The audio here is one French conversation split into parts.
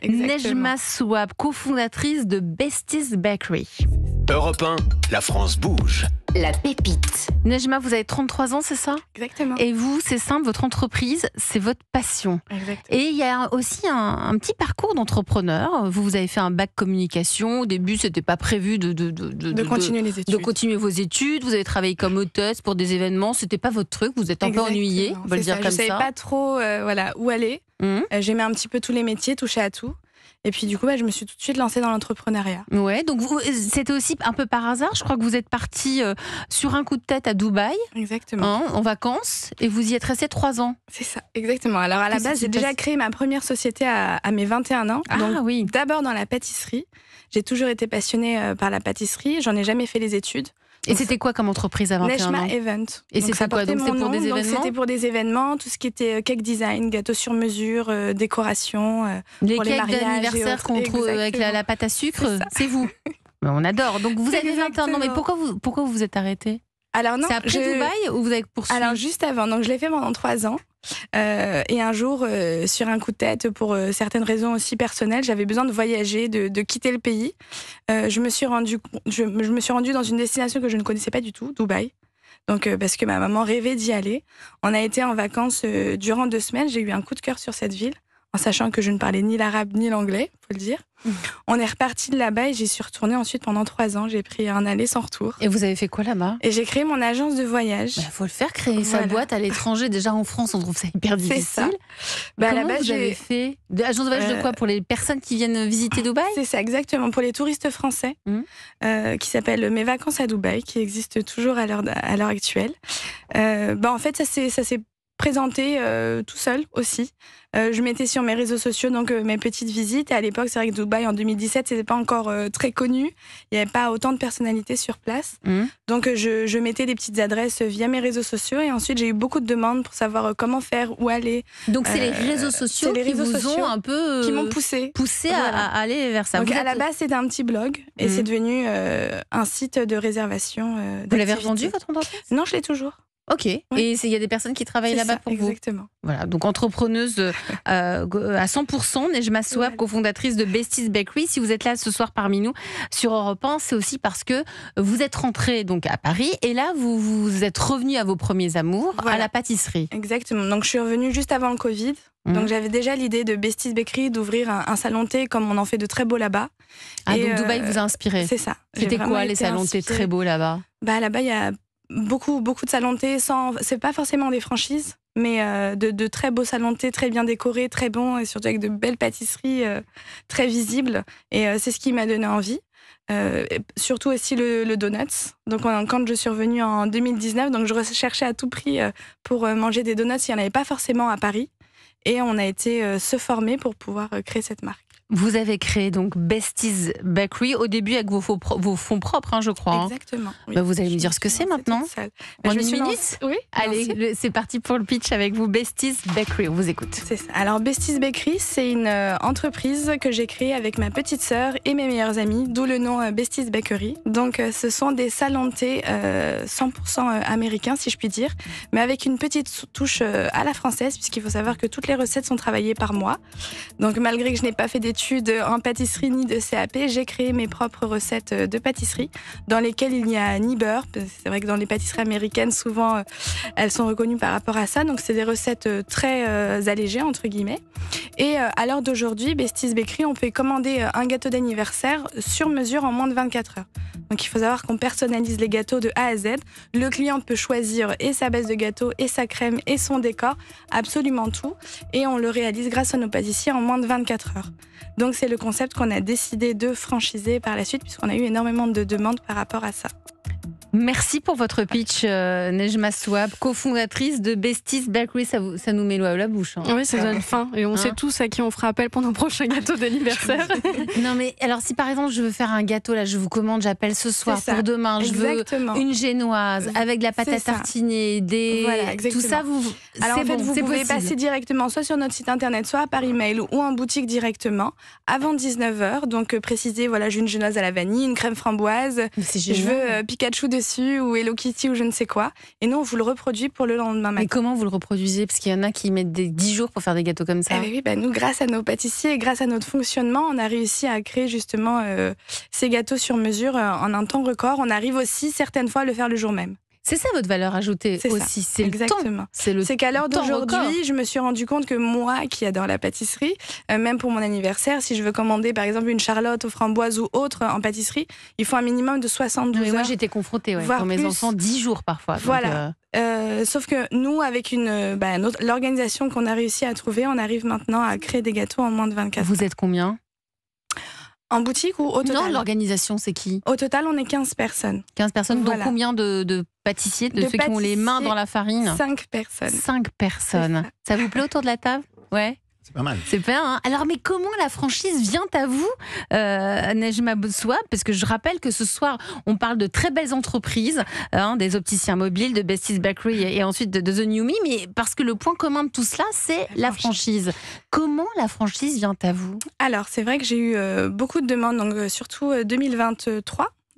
Nejma Souab, cofondatrice de Besties Bakery. Europe 1, la France bouge. La pépite. Nejma, vous avez 33 ans, c'est ça ? Exactement. Et vous, c'est simple, votre entreprise, c'est votre passion. Exactement. Et il y a aussi un petit parcours d'entrepreneur. Vous avez fait un bac communication. Au début, c'était pas prévu de continuer les études. De continuer vos études. Vous avez travaillé comme hôtesse pour des événements. C'était pas votre truc. Vous êtes un peu ennuyée, on va le dire comme ça. Je savais pas trop où aller. J'aimais un petit peu tous les métiers, toucher à tout. Et puis du coup, je me suis tout de suite lancée dans l'entrepreneuriat. Ouais, donc c'était aussi un peu par hasard. Je crois que vous êtes partie sur un coup de tête à Dubaï. Exactement. En vacances. Et vous y êtes restée 3 ans. C'est ça, exactement. Alors à la base, j'ai déjà créé ma première société à mes 21 ans. Oui. D'abord dans la pâtisserie. J'ai toujours été passionnée par la pâtisserie. J'en ai jamais fait les études. Et c'était quoi comme entreprise à 21 ans ? Nejma Event. Et c'était quoi ? Donc c'était pour des événements ? C'était pour des événements, tout ce qui était cake design, gâteau sur mesure, décoration, les pour les cakes mariages d'anniversaire qu'on trouve avec la pâte à sucre, c'est vous. On adore. Donc vous avez 21 ans, mais pourquoi vous vous êtes arrêtée ? Alors non, c'est après Dubaï ou vous avez poursuivi ? Alors juste avant, donc je l'ai fait pendant 3 ans. Et un jour, sur un coup de tête, pour certaines raisons aussi personnelles, j'avais besoin de voyager, de quitter le pays. Je me suis rendue dans une destination que je ne connaissais pas du tout, Dubaï. Donc, parce que ma maman rêvait d'y aller. On a été en vacances durant 2 semaines. J'ai eu un coup de cœur sur cette ville, en sachant que je ne parlais ni l'arabe ni l'anglais, faut le dire. On est reparti de là-bas et j'y suis retournée ensuite pendant 3 ans. J'ai pris un aller sans retour. Et vous avez fait quoi là-bas ? Et j'ai créé mon agence de voyage. Il faut le faire, créer sa boîte à l'étranger. Déjà en France, on trouve ça hyper difficile. C'est ça. Comment à la base, vous avez fait ? Agence de voyage de quoi ? Pour les personnes qui viennent visiter Dubaï ? C'est ça, exactement. Pour les touristes français, qui s'appelle Mes vacances à Dubaï, qui existe toujours à l'heure actuelle. En fait, ça s'est présenté tout seul aussi. Je mettais sur mes réseaux sociaux donc mes petites visites. Et à l'époque, c'est vrai que Dubaï en 2017, c'était pas encore très connu. Il n'y avait pas autant de personnalités sur place. Donc je mettais des petites adresses via mes réseaux sociaux. Et ensuite, j'ai eu beaucoup de demandes pour savoir comment faire, où aller. Donc c'est les réseaux sociaux qui vous ont un peu qui m'ont poussé à aller vers ça. Donc à la base, c'était un petit blog et c'est devenu un site de réservation. Vous l'avez revendu votre entreprise ? Non, je l'ai toujours. Ok. Oui. Et il y a des personnes qui travaillent là-bas pour vous. Exactement. Voilà. Donc entrepreneuse à 100%, Nejma Souab, cofondatrice de Besties Bakery. Si vous êtes là ce soir parmi nous sur Europe 1, c'est aussi parce que vous êtes rentrée donc à Paris et là vous êtes revenue à vos premiers amours, à la pâtisserie. Exactement. Donc je suis revenue juste avant le Covid. Donc j'avais déjà l'idée de Besties Bakery d'ouvrir un salon thé comme on en fait de très beaux là-bas. Donc Dubaï vous a inspiré. C'est ça. C'était quoi les salons thé très beaux là-bas ? Là-bas il y a beaucoup de salons de thé c'est pas forcément des franchises, mais de très beaux salons de thé, très bien décorés, très bons et surtout avec de belles pâtisseries très visibles. Et c'est ce qui m'a donné envie. Surtout aussi le donuts. Donc quand je suis revenue en 2019, donc je recherchais à tout prix pour manger des donuts. Il n'y en avait pas forcément à Paris. Et on a été se former pour pouvoir créer cette marque. Vous avez créé donc Besties Bakery au début avec vos fonds propres, je crois. Exactement. Oui. Vous allez me dire ce que c'est maintenant. En une minute. Oui. Allez, c'est parti pour le pitch avec vous. Besties Bakery, on vous écoute. C'est ça. Alors Besties Bakery, c'est une entreprise que j'ai créée avec ma petite sœur et mes meilleures amies, d'où le nom Besties Bakery. Donc ce sont des salons de thé 100% américains, si je puis dire, mais avec une petite touche à la française, puisqu'il faut savoir que toutes les recettes sont travaillées par moi. Donc malgré que je n'ai pas fait d'études en pâtisserie ni de CAP, j'ai créé mes propres recettes de pâtisserie dans lesquelles il n'y a ni beurre. C'est vrai que dans les pâtisseries américaines, souvent, elles sont reconnues par rapport à ça. Donc, c'est des recettes très allégées, entre guillemets. Et à l'heure d'aujourd'hui, Besties Bakery, on peut commander un gâteau d'anniversaire sur mesure en moins de 24 heures. Donc, il faut savoir qu'on personnalise les gâteaux de A à Z. Le client peut choisir et sa base de gâteau, et sa crème, et son décor, absolument tout. Et on le réalise grâce à nos pâtissiers en moins de 24 heures. Donc c'est le concept qu'on a décidé de franchiser par la suite puisqu'on a eu énormément de demandes par rapport à ça. Merci pour votre pitch, Nejma Souab, cofondatrice de Besties Bakery. Ça nous met l'eau à la bouche. Oui, ça donne faim. Et on sait tous à qui on fera appel pour nos prochains gâteaux d'anniversaire. Non, mais alors, si par exemple, je veux faire un gâteau, là, je vous commande, j'appelle ce soir pour demain, Exactement. Je veux une génoise avec de la pâte à tartiner, tout ça, Alors, en fait, vous pouvez passer directement soit sur notre site internet, soit par email ou en boutique directement avant 19h. Donc, préciser, voilà, j'ai une génoise à la vanille, une crème framboise, je veux Pikachu de dessus ou Hello Kitty ou je ne sais quoi. Et nous, on vous le reproduit pour le lendemain matin. Mais comment vous le reproduisez? Parce qu'il y en a qui mettent 10 jours pour faire des gâteaux comme ça. Oui, nous, grâce à nos pâtissiers et grâce à notre fonctionnement, on a réussi à créer justement ces gâteaux sur mesure en un temps record. On arrive aussi certaines fois à le faire le jour même. C'est ça votre valeur ajoutée aussi, c'est exactement. Le temps. C'est qu'à l'heure d'aujourd'hui, je me suis rendu compte que moi, qui adore la pâtisserie, même pour mon anniversaire, si je veux commander par exemple une charlotte aux framboises ou autre en pâtisserie, il faut un minimum de 72 heures. Moi, j'étais confrontée, pour mes enfants, 10 jours parfois. Voilà. Sauf que nous, avec l'organisation qu'on a réussi à trouver, on arrive maintenant à créer des gâteaux en moins de 24 heures. Vous êtes combien? En boutique ou au total? Non, l'organisation, c'est qui? Au total, on est 15 personnes. 15 personnes, donc combien de pâtissiers, de ceux qui ont les mains dans la farine? 5 personnes. 5 personnes. Ça vous plaît autour de la table? Ouais. C'est pas mal. C'est bien, hein. Alors, mais comment la franchise vient à vous, Nejma Boussouab? Parce que je rappelle que ce soir, on parle de très belles entreprises, des opticiens mobiles, de Bestie's Bakery et ensuite de The New Me, mais parce que le point commun de tout cela, c'est la franchise. Comment la franchise vient à vous? Alors, c'est vrai que j'ai eu beaucoup de demandes, donc surtout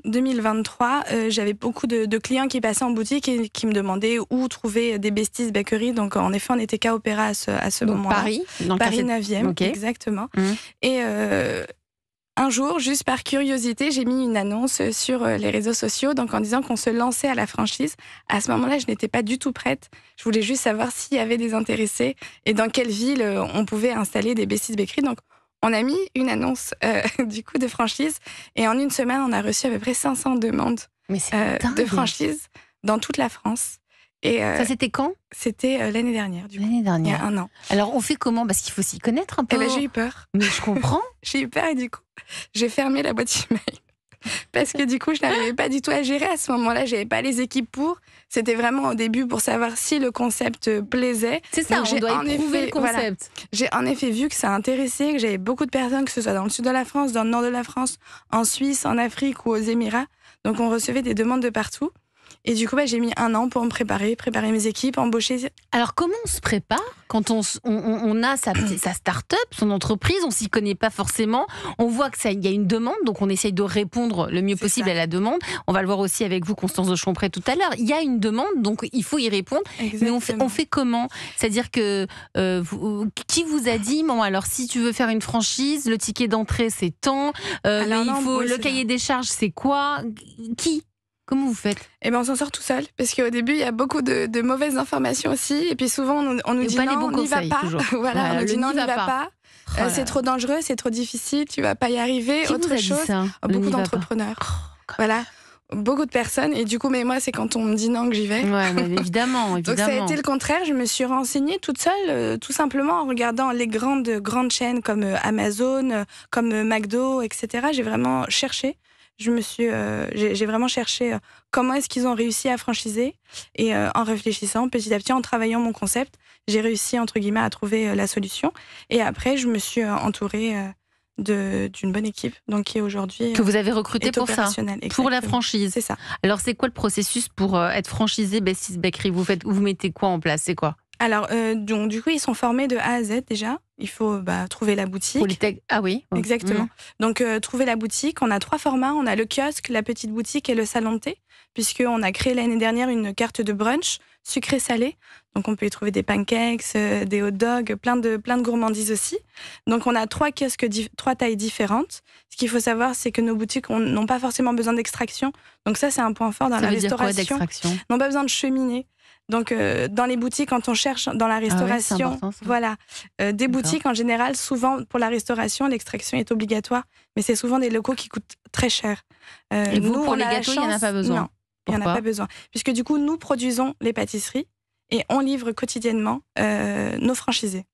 2023, j'avais beaucoup de clients qui passaient en boutique et qui me demandaient où trouver des Bestie's Bakery. Donc, en effet, on était qu'à Opéra à ce moment-là. Paris, dans Paris 9e, exactement. Et un jour, juste par curiosité, j'ai mis une annonce sur les réseaux sociaux, donc en disant qu'on se lançait à la franchise. À ce moment-là, je n'étais pas du tout prête. Je voulais juste savoir s'il y avait des intéressés et dans quelle ville on pouvait installer des Bestie's Bakery. Donc, on a mis une annonce du coup de franchise et en une semaine, on a reçu à peu près 500 demandes de franchise dans toute la France. Et ça, c'était quand? C'était l'année dernière, du coup. L'année dernière. Il y a un an. Alors, on fait comment? Parce qu'il faut s'y connaître un peu. J'ai eu peur. Mais je comprends. J'ai eu peur et du coup, j'ai fermé la boîte email. Parce que du coup, je n'arrivais pas du tout à gérer à ce moment-là. Je n'avais pas les équipes pour. C'était vraiment au début pour savoir si le concept plaisait. C'est ça, donc, on doit éprouver le concept. Voilà, j'ai en effet vu que ça intéressait, que j'avais beaucoup de personnes, que ce soit dans le sud de la France, dans le nord de la France, en Suisse, en Afrique ou aux Émirats. Donc, on recevait des demandes de partout. Et du coup, j'ai mis un an pour me préparer mes équipes, embaucher. Alors, comment on se prépare quand on a sa start-up, son entreprise, on s'y connaît pas forcément, on voit qu'il y a une demande, donc on essaye de répondre le mieux possible à la demande. On va le voir aussi avec vous, Constance de Chompré, tout à l'heure. Il y a une demande, donc il faut y répondre. Exactement. Mais on fait comment? C'est-à-dire que qui vous a dit, bon, alors si tu veux faire une franchise, le ticket d'entrée c'est tant, le cahier des charges c'est quoi? Qui? Comment vous faites? On s'en sort tout seul, parce qu'au début, il y a beaucoup de mauvaises informations aussi, et puis souvent, on nous dit non, on n'y va pas. Voilà, on nous dit non, on n'y va pas. C'est trop dangereux, c'est trop difficile, tu vas pas y arriver. Qui autre vous a chose, dit ça? Beaucoup d'entrepreneurs. Voilà, beaucoup de personnes, et du coup, mais moi, c'est quand on me dit non que j'y vais. Ouais, mais évidemment. Donc ça a été le contraire. Je me suis renseignée toute seule, tout simplement en regardant les grandes chaînes comme Amazon, comme McDo, etc. J'ai vraiment cherché. J'ai vraiment cherché comment est-ce qu'ils ont réussi à franchiser, et en réfléchissant petit à petit, en travaillant mon concept, j'ai réussi entre guillemets à trouver la solution. Et après, je me suis entourée d'une bonne équipe, donc qui est aujourd'hui que vous avez recruté pour ça, pour la franchise. C'est ça. Alors, c'est quoi le processus pour être franchisé Bestie's Bakery? Vous mettez quoi en place? C'est quoi? Alors, donc, du coup, ils sont formés de A à Z déjà. Il faut trouver la boutique. Ah oui. Exactement. Donc, trouver la boutique. On a 3 formats. On a le kiosque, la petite boutique et le salon de thé, puisqu'on a créé l'année dernière une carte de brunch sucré-salé. Donc, on peut y trouver des pancakes, des hot dogs, plein de gourmandises aussi. Donc, on a 3 kiosques, 3 tailles différentes. Ce qu'il faut savoir, c'est que nos boutiques n'ont pas forcément besoin d'extraction. Donc, ça, c'est un point fort dans la restauration. Ça veut dire quoi, d'extraction? N'ont pas besoin de cheminée. Donc, dans les boutiques, quand on cherche dans la restauration, des boutiques en général, souvent pour la restauration, l'extraction est obligatoire, mais c'est souvent des locaux qui coûtent très cher. Et vous, pour les gâteaux, il n'y en a pas besoin? Non, il n'y en a pas besoin. Puisque du coup, nous produisons les pâtisseries et on livre quotidiennement nos franchisés.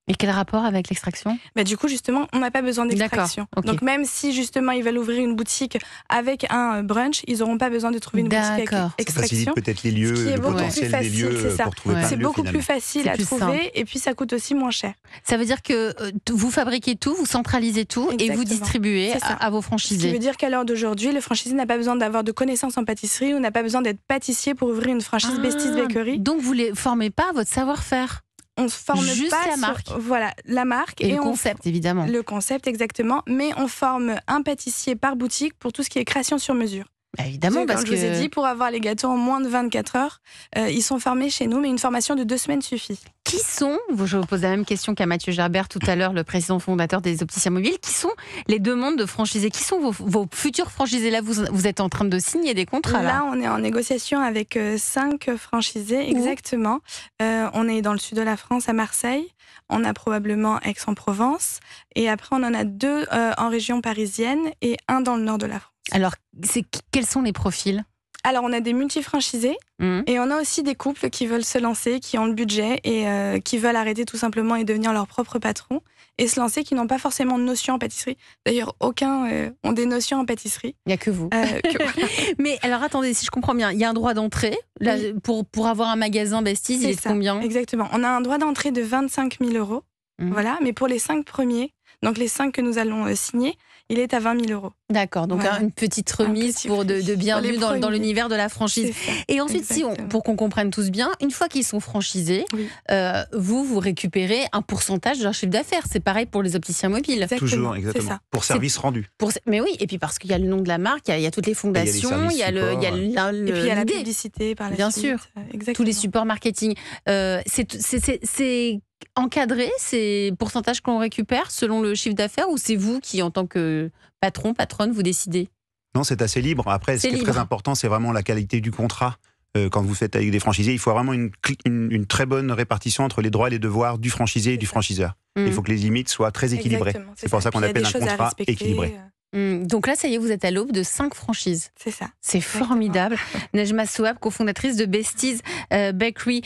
Et quel rapport avec l'extraction? Du coup, justement, on n'a pas besoin d'extraction. Okay. Donc, même si justement ils veulent ouvrir une boutique avec un brunch, ils n'auront pas besoin de trouver une boutique avec extraction. Ça facilite peut-être les lieux, le potentiel des lieux pour trouver C'est beaucoup plus facile à trouver et puis ça coûte aussi moins cher. Ça veut dire que vous fabriquez tout, vous centralisez tout. Exactement. Et vous distribuez à vos franchisés. Ce qui veut dire qu'à l'heure d'aujourd'hui, le franchisé n'a pas besoin d'avoir de connaissances en pâtisserie ou n'a pas besoin d'être pâtissier pour ouvrir une franchise Bestie's Bakery. Donc vous ne les formez pas à votre savoir-faire? On ne forme juste pas la marque. Voilà, la marque. Et le concept, évidemment. Le concept, exactement. Mais on forme un pâtissier par boutique pour tout ce qui est création sur mesure. Évidemment, parce que je vous ai dit, pour avoir les gâteaux en moins de 24 heures, ils sont formés chez nous, mais une formation de 2 semaines suffit. Qui sont, je vous pose la même question qu'à Mathieu Gerbert tout à l'heure, le président fondateur des Opticiens Mobiles, qui sont les demandes de franchisés? Qui sont vos futurs franchisés? Là, vous êtes en train de signer des contrats. Là, on est en négociation avec 5 franchisés, exactement. On est dans le sud de la France, à Marseille. On a probablement Aix-en-Provence. Et après, on en a 2 en région parisienne et 1 dans le nord de la France. Alors, quels sont les profils? Alors, on a des multifranchisés et on a aussi des couples qui veulent se lancer, qui ont le budget et qui veulent arrêter tout simplement et devenir leur propre patron et se lancer, qui n'ont pas forcément de notions en pâtisserie. D'ailleurs, aucun ont des notions en pâtisserie. Il n'y a que vous. Mais alors, attendez, si je comprends bien, il y a un droit d'entrée. Là, pour avoir un magasin Besties, il est de combien? Exactement. On a un droit d'entrée de 25 000 €. Voilà, mais pour les 5 premiers, donc les 5 que nous allons signer, il est à 20 000 €. D'accord, donc une petite remise de bienvenue dans l'univers de la franchise. Et ensuite, pour qu'on comprenne tous bien, une fois qu'ils sont franchisés, vous récupérez un pourcentage de leur chiffre d'affaires. C'est pareil pour les opticiens mobiles. Exactement. Toujours, exactement. Ça. Pour service rendu. Mais oui, et puis parce qu'il y a le nom de la marque, il y a toutes les fondations, il y a et puis il y a la publicité par la suite. Bien sûr, tous les supports marketing. C'est encadré, ces pourcentages qu'on récupère selon le chiffre d'affaires, ou c'est vous qui, en tant que patronne, vous décidez? Non, c'est assez libre. Après, ce qui est très important, c'est vraiment la qualité du contrat. Quand vous faites avec des franchisés, il faut vraiment une très bonne répartition entre les droits et les devoirs du franchisé et du franchiseur. Il faut que les limites soient très équilibrées. C'est pour ça qu'on appelle un contrat équilibré. Donc là, ça y est, vous êtes à l'aube de 5 franchises. C'est ça. C'est formidable. Nejma Souab, cofondatrice de Besties Bakery.